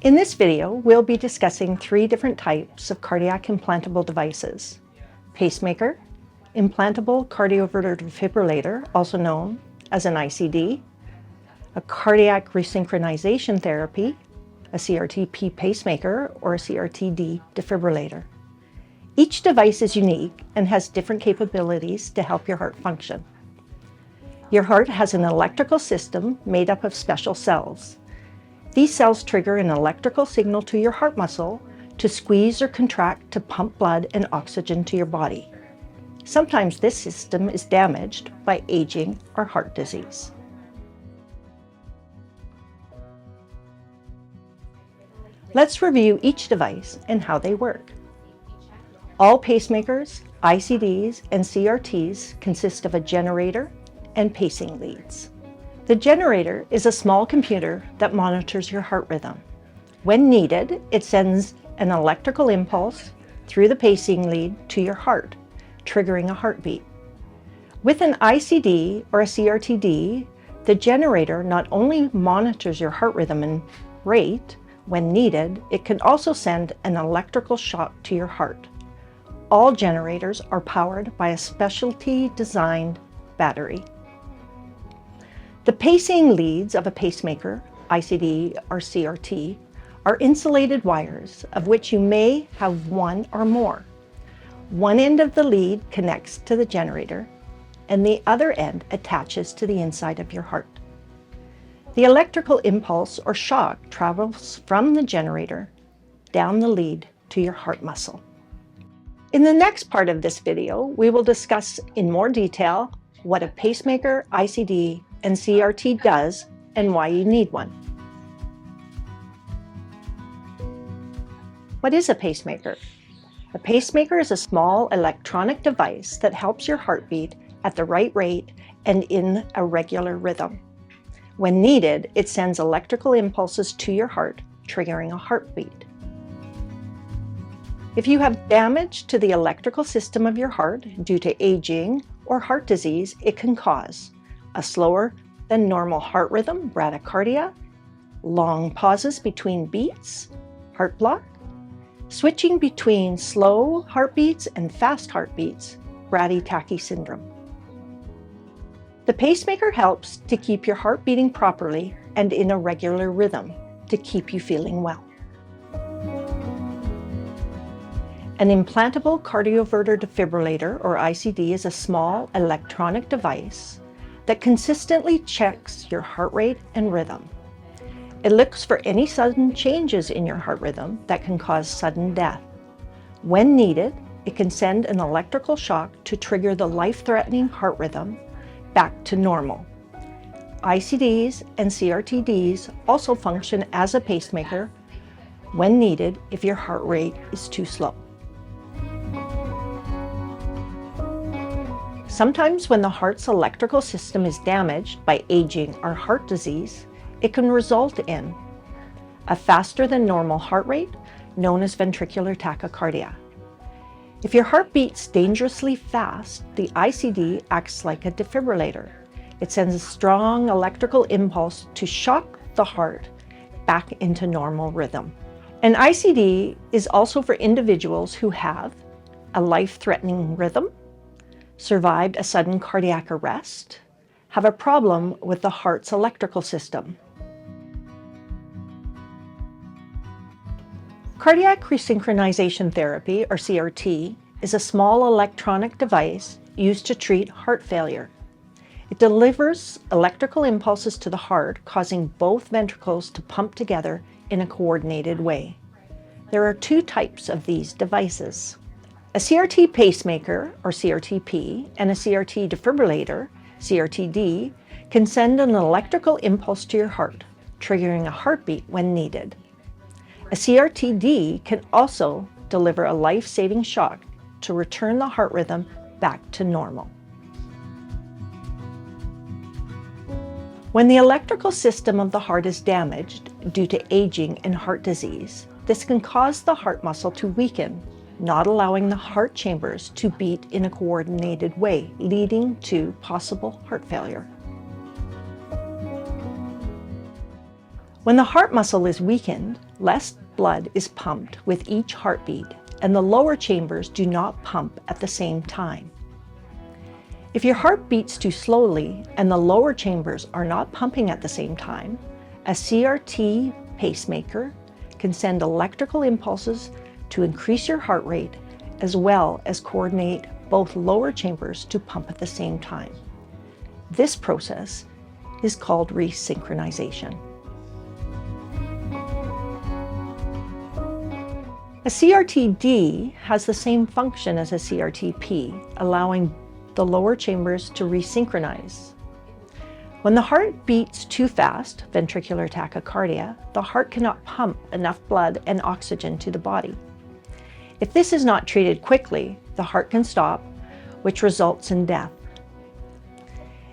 In this video, we'll be discussing three different types of cardiac implantable devices: pacemaker, implantable cardioverter defibrillator, also known as an ICD, a cardiac resynchronization therapy, a CRT-P pacemaker, or a CRT-D defibrillator. Each device is unique and has different capabilities to help your heart function. Your heart has an electrical system made up of special cells. These cells trigger an electrical signal to your heart muscle to squeeze or contract to pump blood and oxygen to your body. Sometimes this system is damaged by aging or heart disease. Let's review each device and how they work. All pacemakers, ICDs, and CRTs consist of a generator and pacing leads. The generator is a small computer that monitors your heart rhythm. When needed, it sends an electrical impulse through the pacing lead to your heart, triggering a heartbeat. With an ICD or a CRT-D, the generator not only monitors your heart rhythm and rate. When needed, it can also send an electrical shock to your heart. All generators are powered by a specialty designed battery. The pacing leads of a pacemaker, ICD, or CRT are insulated wires, of which you may have one or more. One end of the lead connects to the generator, and the other end attaches to the inside of your heart. The electrical impulse or shock travels from the generator down the lead to your heart muscle. In the next part of this video, we will discuss in more detail what a pacemaker, ICD, and CRT does and why you need one. What is a pacemaker? A pacemaker is a small electronic device that helps your heart beat at the right rate and in a regular rhythm. When needed, it sends electrical impulses to your heart, triggering a heartbeat. If you have damage to the electrical system of your heart due to aging or heart disease, it can cause a slower than normal heart rhythm, bradycardia, long pauses between beats, heart block, switching between slow heartbeats and fast heartbeats, bradytachy syndrome. The pacemaker helps to keep your heart beating properly and in a regular rhythm to keep you feeling well. An implantable cardioverter defibrillator, or ICD, is a small electronic device that consistently checks your heart rate and rhythm. It looks for any sudden changes in your heart rhythm that can cause sudden death. When needed, it can send an electrical shock to trigger the life-threatening heart rhythm back to normal. ICDs and CRT-Ds also function as a pacemaker when needed if your heart rate is too slow. Sometimes when the heart's electrical system is damaged by aging or heart disease, it can result in a faster than normal heart rate, known as ventricular tachycardia. If your heart beats dangerously fast, the ICD acts like a defibrillator. It sends a strong electrical impulse to shock the heart back into normal rhythm. An ICD is also for individuals who have a life-threatening rhythm, survived a sudden cardiac arrest, have a problem with the heart's electrical system. Cardiac resynchronization therapy, or CRT, is a small electronic device used to treat heart failure. It delivers electrical impulses to the heart, causing both ventricles to pump together in a coordinated way. There are two types of these devices: a CRT pacemaker, or CRT-P, and a CRT defibrillator, CRT-D, can send an electrical impulse to your heart, triggering a heartbeat when needed. A CRT-D can also deliver a life-saving shock to return the heart rhythm back to normal. When the electrical system of the heart is damaged due to aging and heart disease, this can cause the heart muscle to weaken, not allowing the heart chambers to beat in a coordinated way, leading to possible heart failure. When the heart muscle is weakened, less blood is pumped with each heartbeat, and the lower chambers do not pump at the same time. If your heart beats too slowly and the lower chambers are not pumping at the same time, a CRT pacemaker can send electrical impulses to increase your heart rate as well as coordinate both lower chambers to pump at the same time. This process is called resynchronization. A CRT-D has the same function as a CRT-P, allowing the lower chambers to resynchronize. When the heart beats too fast, ventricular tachycardia, the heart cannot pump enough blood and oxygen to the body. If this is not treated quickly, the heart can stop, which results in death.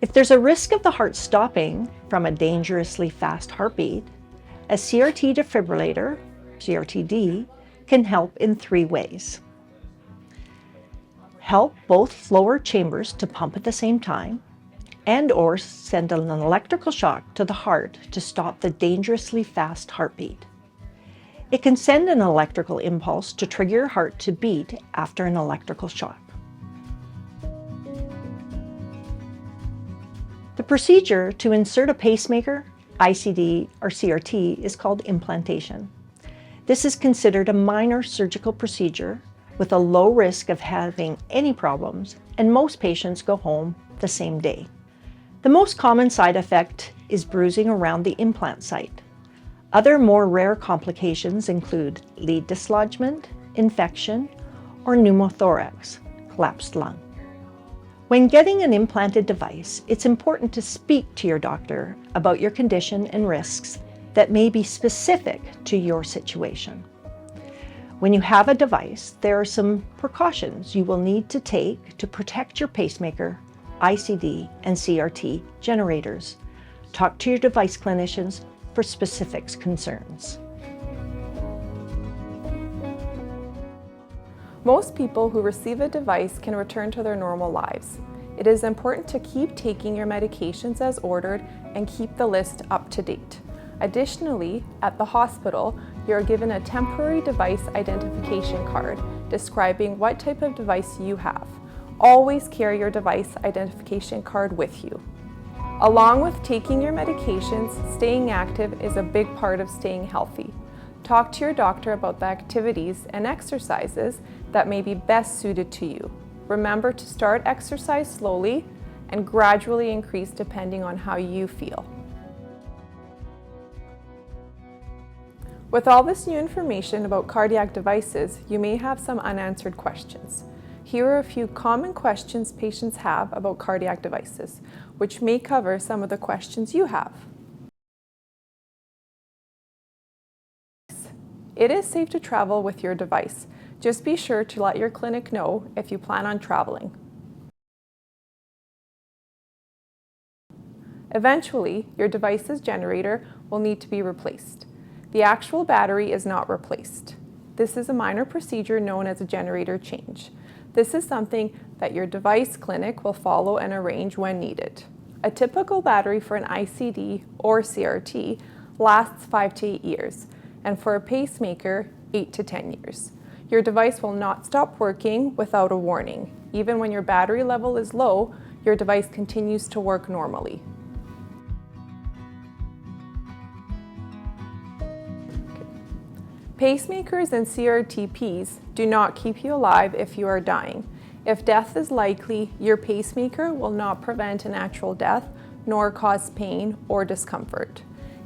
If there's a risk of the heart stopping from a dangerously fast heartbeat, a CRT defibrillator, CRT-D, can help in 3 ways. Help both lower chambers to pump at the same time, and/or send an electrical shock to the heart to stop the dangerously fast heartbeat. It can send an electrical impulse to trigger your heart to beat after an electrical shock. The procedure to insert a pacemaker, ICD, or CRT is called implantation. This is considered a minor surgical procedure with a low risk of having any problems, and most patients go home the same day. The most common side effect is bruising around the implant site. Other more rare complications include lead dislodgement, infection, or pneumothorax, collapsed lung. When getting an implanted device, it's important to speak to your doctor about your condition and risks that may be specific to your situation. When you have a device, there are some precautions you will need to take to protect your pacemaker, ICD, and CRT generators. Talk to your device clinicians for specific concerns. Most people who receive a device can return to their normal lives. It is important to keep taking your medications as ordered and keep the list up to date. Additionally, at the hospital, you are given a temporary device identification card describing what type of device you have. Always carry your device identification card with you. Along with taking your medications, staying active is a big part of staying healthy. Talk to your doctor about the activities and exercises that may be best suited to you. Remember to start exercise slowly and gradually increase depending on how you feel. With all this new information about cardiac devices, you may have some unanswered questions. Here are a few common questions patients have about cardiac devices, which may cover some of the questions you have. It is safe to travel with your device. Just be sure to let your clinic know if you plan on traveling. Eventually, your device's generator will need to be replaced. The actual battery is not replaced. This is a minor procedure known as a generator change. This is something that your device clinic will follow and arrange when needed. A typical battery for an ICD or CRT lasts 5 to 8 years, and for a pacemaker, 8 to 10 years. Your device will not stop working without a warning. Even when your battery level is low, your device continues to work normally. Pacemakers and CRT-Ps do not keep you alive if you are dying. If death is likely, your pacemaker will not prevent a natural death nor cause pain or discomfort.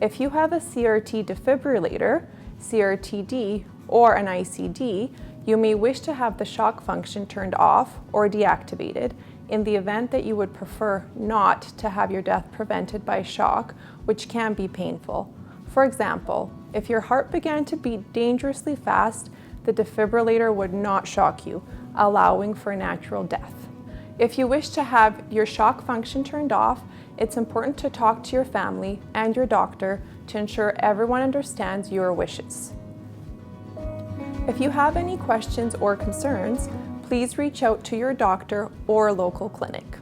If you have a CRT defibrillator, CRT-D, or an ICD, you may wish to have the shock function turned off or deactivated in the event that you would prefer not to have your death prevented by shock, which can be painful. For example, if your heart began to beat dangerously fast, the defibrillator would not shock you, allowing for natural death. If you wish to have your shock function turned off, it's important to talk to your family and your doctor to ensure everyone understands your wishes. If you have any questions or concerns, please reach out to your doctor or local clinic.